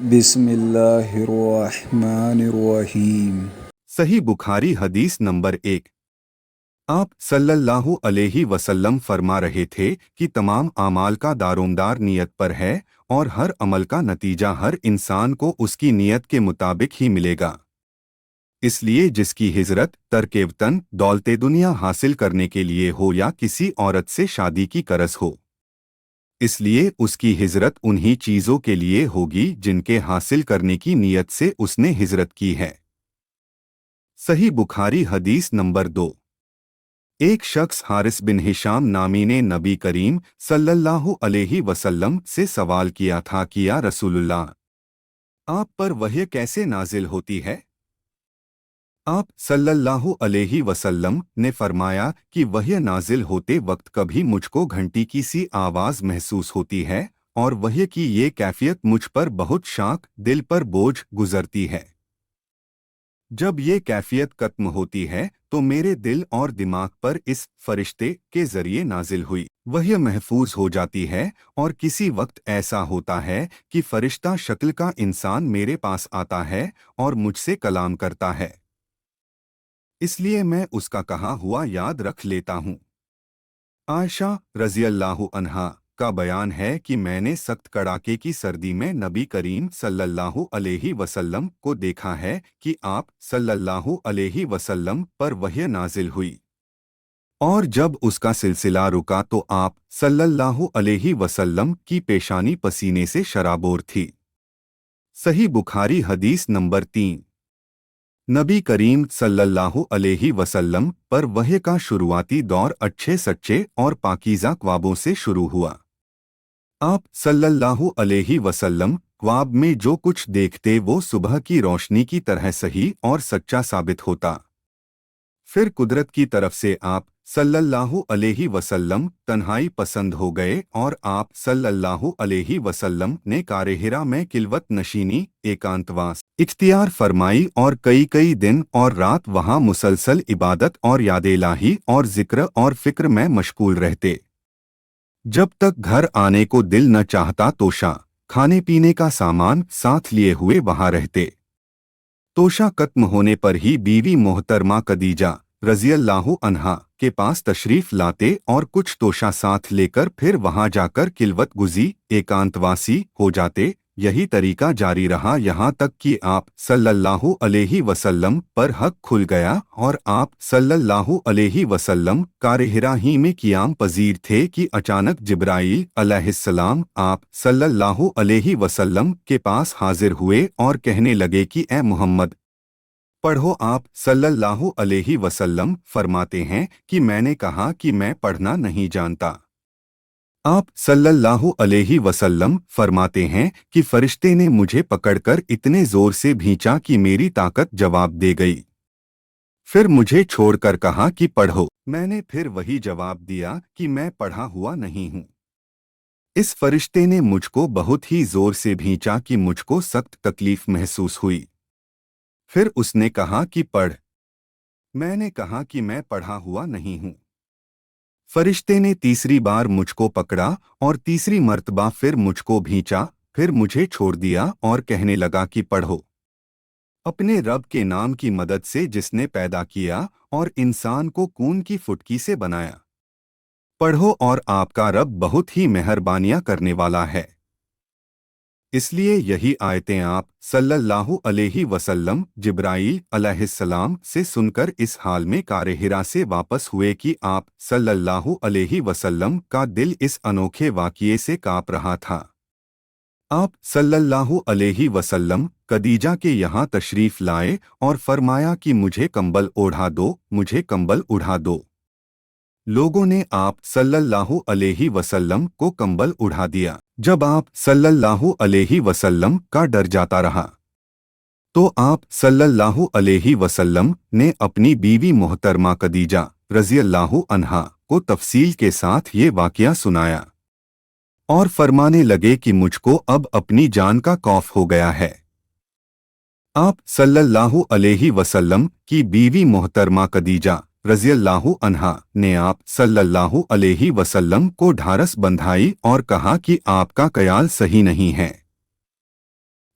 بسم اللہ الرحمن الرحیم۔ صحیح بخاری حدیث نمبر 1۔ آپ صلی اللہ علیہ وسلم فرما رہے تھے کہ تمام اعمال کا دارومدار نیت پر ہے اور ہر عمل کا نتیجہ ہر انسان کو اس کی نیت کے مطابق ہی ملے گا۔ اس لیے جس کی ہجرت ترک وطن دولت دنیا حاصل کرنے کے لیے ہو یا کسی عورت سے شادی کی غرض ہو، اس لیے اس کی ہجرت انہی چیزوں کے لیے ہوگی جن کے حاصل کرنے کی نیت سے اس نے ہجرت کی ہے۔ صحیح بخاری حدیث نمبر 2۔ ایک شخص حارث بن ہشام نامی نے نبی کریم صلی اللہ علیہ وسلم سے سوال کیا تھا کہ یا رسول اللہ، آپ پر وحی کیسے نازل ہوتی ہے؟ آپ صلی اللہ علیہ وسلم نے فرمایا کہ وحی نازل ہوتے وقت کبھی مجھ کو گھنٹی کی سی آواز محسوس ہوتی ہے اور وحی کی یہ کیفیت مجھ پر بہت شاق دل پر بوجھ گزرتی ہے۔ جب یہ کیفیت ختم ہوتی ہے تو میرے دل اور دماغ پر اس فرشتے کے ذریعے نازل ہوئی وحی محفوظ ہو جاتی ہے، اور کسی وقت ایسا ہوتا ہے کہ فرشتہ شکل کا انسان میرے پاس آتا ہے اور مجھ سے کلام کرتا ہے، اس لیے میں اس کا کہا ہوا یاد رکھ لیتا ہوں۔ عائشہ رضی اللہ عنہا کا بیان ہے کہ میں نے سخت کڑاکے کی سردی میں نبی کریم صلی اللہ علیہ وسلم کو دیکھا ہے کہ آپ صلی اللہ علیہ وسلم پر وحی نازل ہوئی، اور جب اس کا سلسلہ رکا تو آپ صلی اللہ علیہ وسلم کی پیشانی پسینے سے شرابور تھی۔ صحیح بخاری حدیث نمبر 3۔ نبی کریم صلی اللہ علیہ وسلم پر وحی کا شروعاتی دور اچھے سچے اور پاکیزہ خوابوں سے شروع ہوا۔ آپ صلی اللہ علیہ وسلم خواب میں جو کچھ دیکھتے وہ صبح کی روشنی کی طرح صحیح اور سچا ثابت ہوتا۔ پھر قدرت کی طرف سے آپ صلی اللہ علیہ وسلم تنہائی پسند ہو گئے اور آپ صلی اللہ علیہ وسلم نے غار حرا میں خلوت نشینی ایکانتواس اختیار فرمائی اور کئی دن اور رات وہاں مسلسل عبادت اور یاد الہی اور ذکر اور فکر میں مشغول رہتے، جب تک گھر آنے کو دل نہ چاہتا توشہ کھانے پینے کا سامان ساتھ لیے ہوئے وہاں رہتے۔ توشہ ختم ہونے پر ہی بیوی محترمہ خدیجہ رضی اللہ عنہا کے پاس تشریف لاتے اور کچھ توشہ ساتھ لے کر پھر وہاں جا کر خلوت گزی ایکانتواسی ہو جاتے۔ یہی طریقہ جاری رہا یہاں تک کہ آپ صلی اللہ علیہ وسلم پر حق کھل گیا اور آپ صلی اللہ علیہ وسلم غار حرا ہی میں قیام پذیر تھے کہ اچانک جبرائیل علیہ السلام آپ صلی اللہ علیہ وسلم کے پاس حاضر ہوئے اور کہنے لگے کہ اے محمد پڑھو۔ آپ صلی اللہ علیہ وسلم فرماتے ہیں کہ میں نے کہا کہ میں پڑھنا نہیں جانتا۔ آپ صلی اللہ علیہ وسلم فرماتے ہیں کہ فرشتے نے مجھے پکڑ کر اتنے زور سے بھینچا کہ میری طاقت جواب دے گئی، پھر مجھے چھوڑ کر کہا کہ پڑھو۔ میں نے پھر وہی جواب دیا کہ میں پڑھا ہوا نہیں ہوں۔ اس فرشتے نے مجھ کو بہت ہی زور سے بھینچا کہ مجھ کو سخت تکلیف محسوس ہوئی، پھر اس نے کہا کہ پڑھ۔ میں نے کہا کہ میں پڑھا ہوا نہیں ہوں۔ فرشتے نے تیسری بار مجھ کو پکڑا اور تیسری مرتبہ پھر مجھ کو بھینچا، پھر مجھے چھوڑ دیا اور کہنے لگا کہ پڑھو۔ اپنے رب کے نام کی مدد سے جس نے پیدا کیا اور انسان کو خون کی فٹکی سے بنایا، پڑھو اور آپ کا رب بہت ہی مہربانیاں کرنے والا ہے۔ اس لیے یہی آیتیں آپ صلی اللہ علیہ وسلم جبرائیل علیہ السلام سے سن کر اس حال میں غار حرا سے واپس ہوئے کہ آپ صلی اللہ علیہ وسلم کا دل اس انوکھے واقعے سے کانپ رہا تھا۔ آپ صلی اللہ علیہ وسلم خدیجہ کے یہاں تشریف لائے اور فرمایا کہ مجھے کمبل اوڑھا دو، مجھے کمبل اڑھا دو۔ لوگوں نے آپ صلی اللہ علیہ وسلم کو کمبل اڑھا دیا۔ جب آپ صلی اللہ علیہ وسلم کا ڈر جاتا رہا تو آپ صلی اللہ علیہ وسلم نے اپنی بیوی محترمہ خدیجہ رضی اللہ عنہا کو تفصیل کے ساتھ یہ واقعہ سنایا اور فرمانے لگے کہ مجھ کو اب اپنی جان کا خوف ہو گیا ہے۔ آپ صلی اللہ علیہ وسلم کی بیوی محترمہ خدیجہ رضی اللہ عنہا نے آپ صلی اللہ علیہ وسلم کو ڈھارس بندھائی اور کہا کہ آپ کا خیال صحیح نہیں ہے۔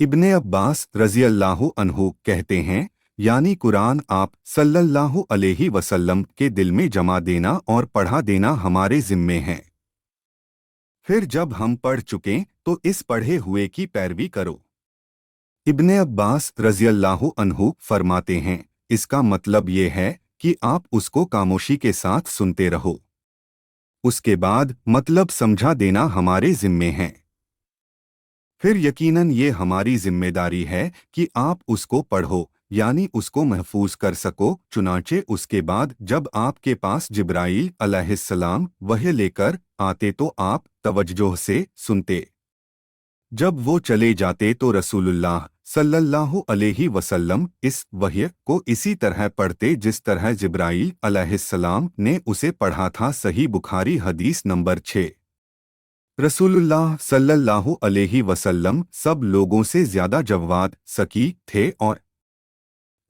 ابن عباس رضی اللہ عنہ کہتے ہیں، یعنی قرآن آپ صلی اللہ علیہ وسلم کے دل میں جمع دینا اور پڑھا دینا ہمارے ذمے ہیں۔ پھر جب ہم پڑھ چکیں تو اس پڑھے ہوئے کی پیروی کرو۔ ابن عباس رضی اللہ عنہ فرماتے ہیں، اس کا مطلب یہ ہے کہ آپ اس کو خاموشی کے ساتھ سنتے رہو۔ اس کے بعد مطلب سمجھا دینا ہمارے ذمے ہیں۔ پھر یقیناً یہ ہماری ذمہ داری ہے کہ آپ اس کو پڑھو، یعنی اس کو محفوظ کر سکو۔ چنانچہ اس کے بعد جب آپ کے پاس جبرائیل علیہ السلام وحی لے کر آتے تو آپ توجہ سے سنتے۔ جب وہ چلے جاتے تو رسول اللہ صلی اللہ علیہ وسلم اس وحی کو اسی طرح پڑھتے جس طرح جبرائیل علیہ السلام نے اسے پڑھا تھا۔ صحیح بخاری حدیث نمبر 6۔ رسول اللہ صلی اللہ علیہ وسلم سب لوگوں سے زیادہ جواد سکی تھے، اور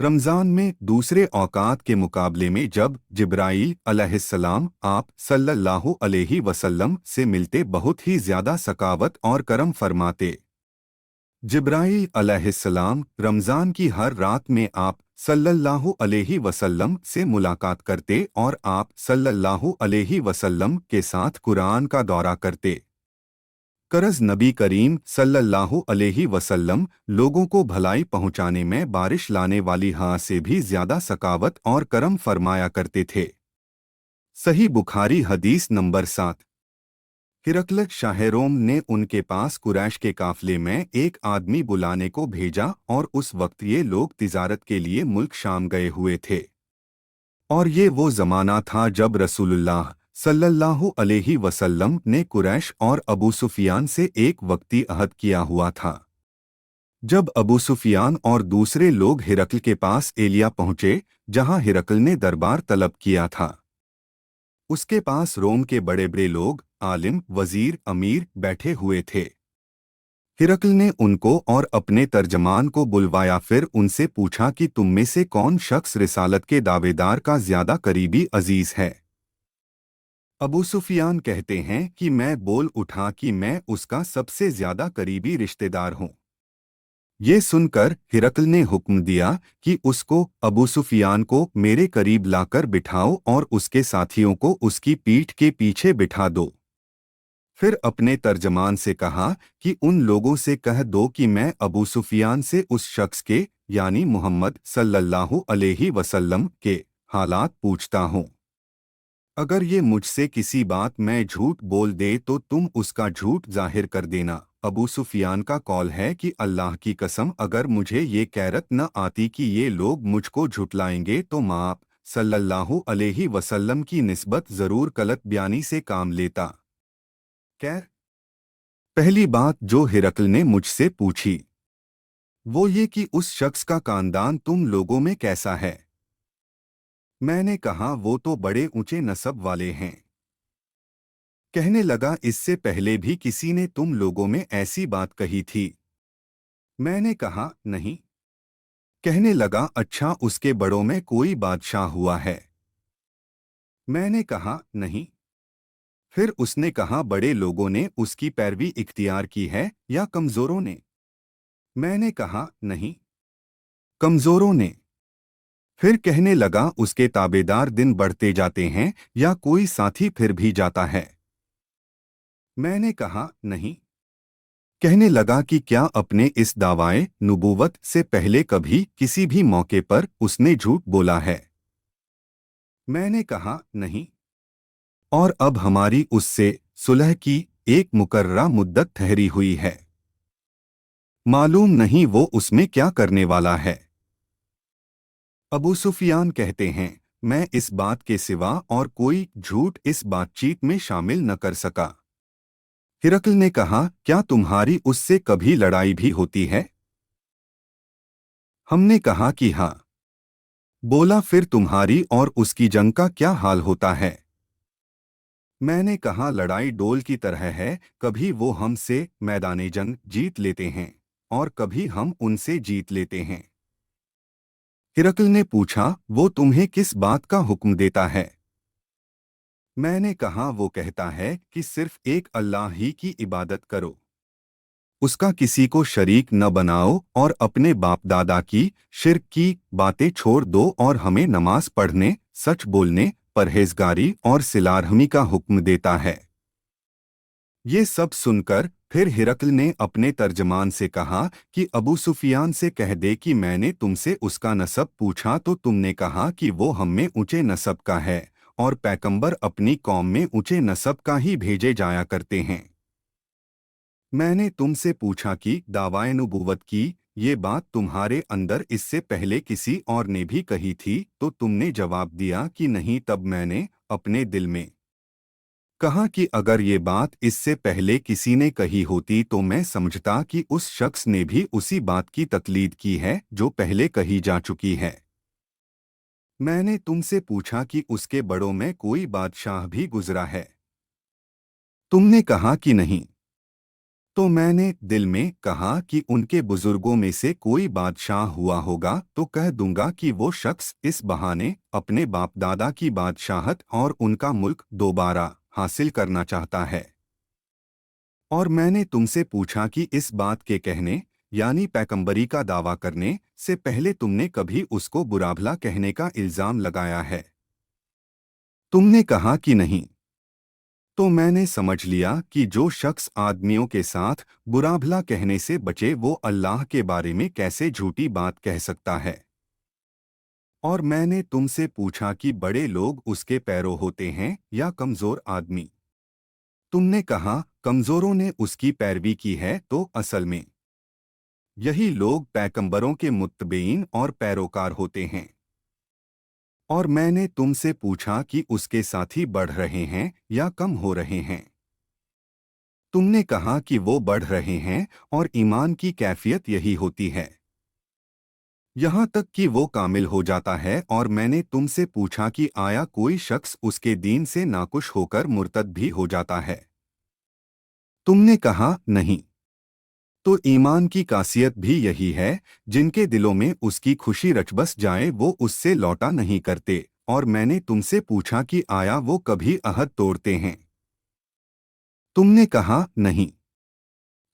رمضان میں دوسرے اوقات کے مقابلے میں جب جبرائیل علیہ السلام آپ صلی اللہ علیہ وسلم سے ملتے بہت ہی زیادہ سخاوت اور کرم فرماتے۔ جبرائیل علیہ السلام رمضان کی ہر رات میں آپ صلی اللہ علیہ وسلم سے ملاقات کرتے اور آپ صلی اللہ علیہ وسلم کے ساتھ قرآن کا دورہ کرتے۔ قرض نبی کریم صلی اللہ علیہ وسلم لوگوں کو بھلائی پہنچانے میں بارش لانے والی ہوا سے بھی زیادہ سخاوت اور کرم فرمایا کرتے تھے۔ صحیح بخاری حدیث نمبر 7۔ ہرقل شاہ روم نے ان کے پاس قریش کے قافلے میں ایک آدمی بلانے کو بھیجا، اور اس وقت یہ لوگ تجارت کے لیے ملک شام گئے ہوئے تھے، اور یہ وہ زمانہ تھا جب رسول اللہ صلی اللہ علیہ وسلم نے قریش اور ابو سفیان سے ایک وقتی عہد کیا ہوا تھا۔ جب ابو سفیان اور دوسرے لوگ ہرقل کے پاس ایلیا پہنچے جہاں ہرقل نے دربار طلب کیا تھا، اس کے پاس روم کے بڑے بڑے لوگ، عالم، وزیر، امیر بیٹھے ہوئے تھے۔ ہرقل نے ان کو اور اپنے ترجمان کو بلوایا، پھر ان سے پوچھا کہ تم میں سے کون شخص رسالت کے دعوے دار کا زیادہ قریبی عزیز ہے؟ ابو سفیان کہتے ہیں کہ میں بول اٹھا کہ میں اس کا سب سے زیادہ قریبی رشتہ دار ہوں۔ یہ سن کر ہرقل نے حکم دیا کہ اس کو ابو سفیان کو میرے قریب لا کر بٹھاؤ اور اس کے ساتھیوں کو اس کی پیٹھ کے پیچھے بٹھا دو۔ پھر اپنے ترجمان سے کہا کہ ان لوگوں سے کہہ دو کہ میں ابو سفیان سے اس شخص کے یعنی محمد صلی اللہ علیہ وسلم کے حالات پوچھتا ہوں۔ اگر یہ مجھ سے کسی بات میں جھوٹ بول دے تو تم اس کا جھوٹ ظاہر کر دینا۔ ابو سفیان کا قول ہے کہ اللہ کی قسم اگر مجھے یہ کیرت نہ آتی کہ یہ لوگ مجھ کو جھٹلائیں گے تو میں آپ صلی اللہ علیہ وسلم کی نسبت ضرور غلط بیانی سے کام لیتا۔ پہلی بات جو ہرقل نے مجھ سے پوچھی وہ یہ کہ اس شخص کا خاندان تم لوگوں میں کیسا ہے؟ میں نے کہا وہ تو بڑے اونچے نسب والے ہیں۔ کہنے لگا اس سے پہلے بھی کسی نے تم لوگوں میں ایسی بات کہی تھی؟ میں نے کہا نہیں۔ کہنے لگا اچھا اس کے بڑوں میں کوئی بادشاہ ہوا ہے؟ میں نے کہا نہیں۔ پھر اس نے کہا بڑے لوگوں نے اس کی پیروی اختیار کی ہے یا کمزوروں نے؟ میں نے کہا نہیں، کمزوروں نے۔ پھر کہنے لگا اس کے تابعدار دن بڑھتے جاتے ہیں یا کوئی ساتھی پھر بھی جاتا ہے؟ میں نے کہا نہیں۔ کہنے لگا کہ کیا اپنے اس دعوائے نبوت سے پہلے کبھی کسی بھی موقع پر اس نے جھوٹ بولا ہے؟ میں نے کہا نہیں۔ اور اب ہماری اس سے صلح کی ایک مقررہ مدت ٹھہری ہوئی ہے، معلوم نہیں وہ اس میں کیا کرنے والا ہے۔ ابو سفیان کہتے ہیں میں اس بات کے سوا اور کوئی جھوٹ اس بات چیت میں شامل نہ کر سکا۔ ہرقل نے کہا کیا تمہاری اس سے کبھی لڑائی بھی ہوتی ہے؟ ہم نے کہا کہ ہاں۔ بولا پھر تمہاری اور اس کی جنگ کا کیا حال ہوتا ہے؟ میں نے کہا لڑائی ڈول کی طرح ہے، کبھی وہ ہم سے میدان جنگ جیت لیتے ہیں اور کبھی ہم ان سے جیت لیتے ہیں۔ ہرقل نے پوچھا وہ تمہیں کس بات کا حکم دیتا ہے؟ میں نے کہا وہ کہتا ہے کہ صرف ایک اللہ ہی کی عبادت کرو۔ اس کا کسی کو شریک نہ بناؤ اور اپنے باپ دادا کی شرک کی باتیں چھوڑ دو اور ہمیں نماز پڑھنے، سچ بولنے، پرہیزگاری اور صلہ رحمی کا حکم دیتا ہے۔ یہ سب سن کر پھر ہرقل نے اپنے ترجمان سے کہا کہ ابو سفیان سے کہہ دے کہ میں نے تم سے اس کا نسب پوچھا تو تم نے کہا کہ وہ ہم میں اونچے نسب کا ہے، اور پیغمبر اپنی قوم میں اونچے نسب کا ہی بھیجے جایا کرتے ہیں۔ میں نے تم سے پوچھا کہ دعوائے نبوت کی یہ بات تمہارے اندر اس سے پہلے کسی اور نے بھی کہی تھی تو تم نے جواب دیا کہ نہیں۔ تب میں نے اپنے دل میں کہا کہ اگر یہ بات اس سے پہلے کسی نے کہی ہوتی تو میں سمجھتا کہ اس شخص نے بھی اسی بات کی تقلید کی ہے جو پہلے کہی جا چکی ہے۔ میں نے تم سے پوچھا کہ اس کے بڑوں میں کوئی بادشاہ بھی گزرا ہے، تم نے کہا کہ نہیں۔ تو میں نے دل میں کہا کہ ان کے بزرگوں میں سے کوئی بادشاہ ہوا ہوگا تو کہہ دوں گا کہ وہ شخص اس بہانے اپنے باپ دادا کی بادشاہت اور ان کا ملک دوبارہ حاصل کرنا چاہتا ہے۔ اور میں نے تم سے پوچھا کہ اس بات کے کہنے یعنی پیغمبری کا دعویٰ کرنے سے پہلے تم نے کبھی اس کو برا بھلا کہنے کا الزام لگایا ہے، تم نے کہا کہ نہیں۔ تو میں نے سمجھ لیا کہ جو شخص آدمیوں کے ساتھ برا بھلا کہنے سے بچے وہ اللہ کے بارے میں کیسے جھوٹی بات کہہ سکتا ہے۔ اور میں نے تم سے پوچھا کہ بڑے لوگ اس کے پیرو ہوتے ہیں یا کمزور آدمی، تم نے کہا کمزوروں نے اس کی پیروی کی ہے تو اصل میں یہی لوگ پیغمبروں کے متبعین اور پیروکار ہوتے ہیں۔ اور میں نے تم سے پوچھا کہ اس کے ساتھی بڑھ رہے ہیں یا کم ہو رہے ہیں، تم نے کہا کہ وہ بڑھ رہے ہیں، اور ایمان کی کیفیت یہی ہوتی ہے یہاں تک کہ وہ کامل ہو جاتا ہے۔ اور میں نے تم سے پوچھا کہ آیا کوئی شخص اس کے دین سے ناخوش ہو کر مرتد بھی ہو جاتا ہے، تم نے کہا نہیں۔ تو ایمان کی خاصیت بھی یہی ہے جن کے دلوں میں اس کی خوشی رچ بس جائے وہ اس سے لوٹا نہیں کرتے۔ اور میں نے تم سے پوچھا کہ آیا وہ کبھی عہد توڑتے ہیں، تم نے کہا نہیں۔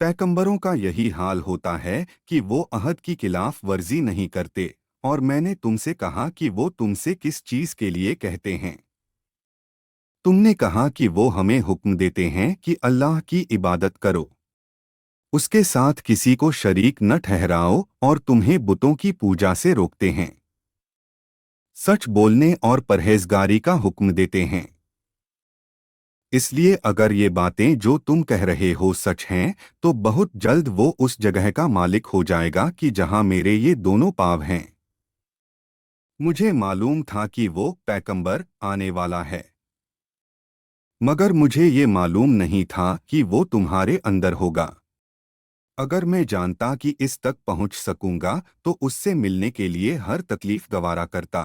پیغمبروں کا یہی حال ہوتا ہے کہ وہ عہد کی خلاف ورزی نہیں کرتے۔ اور میں نے تم سے کہا کہ وہ تم سے کس چیز کے لیے کہتے ہیں، تم نے کہا کہ وہ ہمیں حکم دیتے ہیں کہ اللہ کی عبادت کرو، اس کے ساتھ کسی کو شریک نہ ٹھہراؤ، اور تمہیں بتوں کی پوجا سے روکتے ہیں، سچ بولنے اور پرہیزگاری کا حکم دیتے ہیں۔ اس لیے اگر یہ باتیں جو تم کہہ رہے ہو سچ ہیں تو بہت جلد وہ اس جگہ کا مالک ہو جائے گا کہ جہاں میرے یہ دونوں پاؤں ہیں۔ مجھے معلوم تھا کہ وہ پیغمبر آنے والا ہے، مگر مجھے یہ معلوم نہیں تھا کہ وہ تمہارے اندر ہوگا۔ اگر میں جانتا کہ اس تک پہنچ سکوں گا تو اس سے ملنے کے لیے ہر تکلیف گوارا کرتا۔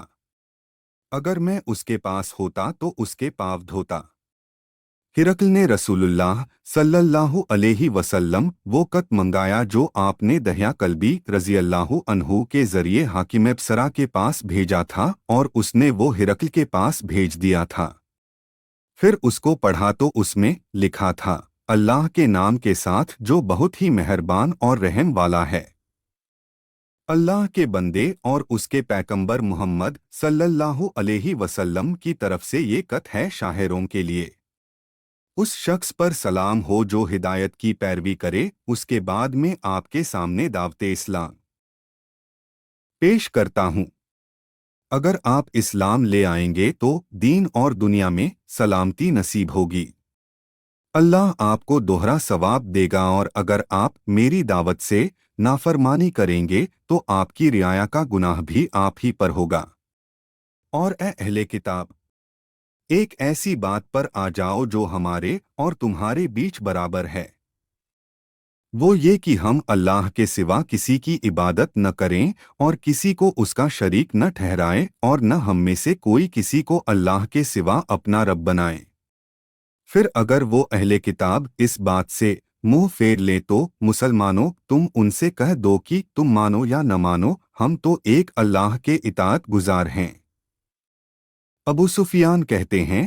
اگر میں اس کے پاس ہوتا تو اس کے پاؤں دھوتا۔ ہرقل نے رسول اللہ صلی اللہ علیہ وسلم وہ خط منگایا جو آپ نے دہیا کلبی رضی اللہ عنہ کے ذریعے حاکم ابصرہ کے پاس بھیجا تھا، اور اس نے وہ ہرقل کے پاس بھیج دیا تھا۔ پھر اس کو پڑھا تو اس میں لکھا تھا، اللہ کے نام کے ساتھ جو بہت ہی مہربان اور رحم والا ہے۔ اللہ کے بندے اور اس کے پیغمبر محمد صلی اللہ علیہ وسلم کی طرف سے یہ خط ہے شاہروں کے لیے۔ اس شخص پر سلام ہو جو ہدایت کی پیروی کرے۔ اس کے بعد میں آپ کے سامنے دعوت اسلام پیش کرتا ہوں۔ اگر آپ اسلام لے آئیں گے تو دین اور دنیا میں سلامتی نصیب ہوگی، اللہ آپ کو دوہرا ثواب دے گا۔ اور اگر آپ میری دعوت سے نافرمانی کریں گے تو آپ کی رعایا کا گناہ بھی آپ ہی پر ہوگا۔ اور اے اہل کتاب، ایک ایسی بات پر آ جاؤ جو ہمارے اور تمہارے بیچ برابر ہے، وہ یہ کہ ہم اللہ کے سوا کسی کی عبادت نہ کریں اور کسی کو اس کا شریک نہ ٹھہرائیں، اور نہ ہم میں سے کوئی کسی کو اللہ کے سوا اپنا رب بنائے۔ پھر اگر وہ اہل کتاب اس بات سے منہ پھیر لیں تو مسلمانوں تم ان سے کہہ دو کہ تم مانو یا نہ مانو، ہم تو ایک اللہ کے اطاعت گزار ہیں۔ ابو سفیان کہتے ہیں